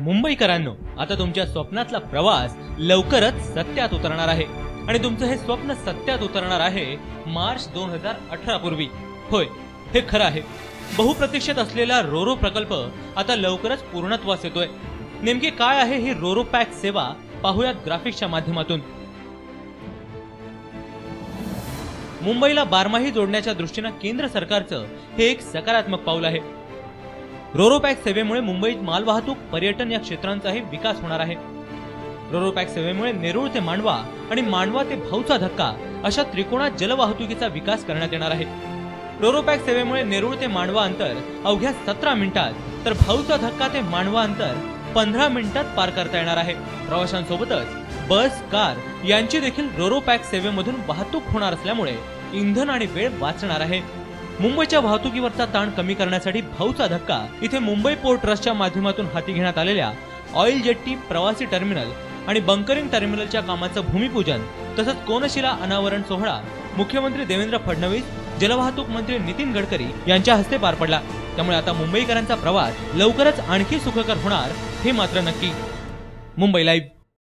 मुंबईकरांनो, आता तुमच्या स्वप्नातला प्रवास लवकरच सत्यात उतरणार आहे आणि तुमचं हे स्वप्न सत्यात उतरणार आहे मार्च 2018 पूर्वी। होय, हे खरं आहे। बहुप्रतीक्षित असलेला रोरो प्रकल्प आता लवकरच पूर्णत्वास येतोय। नेमके काय आहे ही रोरो पॅक सेवा पाहूयात ग्राफिक्सच्या माध्यमातून। मुंबईला बारमाही जोडण्याच्या दृष्टीने केंद्र सरकारचं हे एक सकारात्मक पाऊल आहे। रोरो पॅक सेवेमुळे मुंबईत मालवाहतूक, पर्यटन या क्षेत्रांचाही विकास होणार आहे। रोरो पॅक सेवेमुळे नेरूळ ते मांडवा आणि मांडवा ते भाऊचा धक्का अशा त्रिकोणात जलवाहतुकीचा विकास करण्यात येणार आहे। रोरो पॅक सेवेमुळे नेरूळ ते मांडवा अंतर अवघ्या 17 मिनिटात, तर भाऊचा धक्का ते मांडवा अंतर 15 मिनिटात पार करता येणार आहे। प्रवाशांसोबतच बस, कार यांची देखील रोरो पॅक सेवेमधून वाहतूक होणार असल्यामुळे इंधन आणि वेळ वाचणार आहे। मुंबईच्या वाहतुकीवरचा ताण कमी करण्यासाठी भाऊचा धक्का इथे मुंबई पोर्ट ट्रस्टच्या माध्यमातून हाती घेण्यात आलेल्या ऑइल जेट्टी, प्रवासी टर्मिनल आणि बंकरिंग टर्मिनलच्या कामाचं भूमिपूजन तसंच कोनशिला अनावरण सोहळा मुख्यमंत्री देवेंद्र फडणवीस, जलवाहतूक मंत्री नितीन गडकरी यांच्या हस्ते पार पडला। त्यामुळे आता मुंबईकरांचा प्रवास लवकरच आणखी सुखकर होणार हे मात्र नक्की। मुंबई लाईव्ह।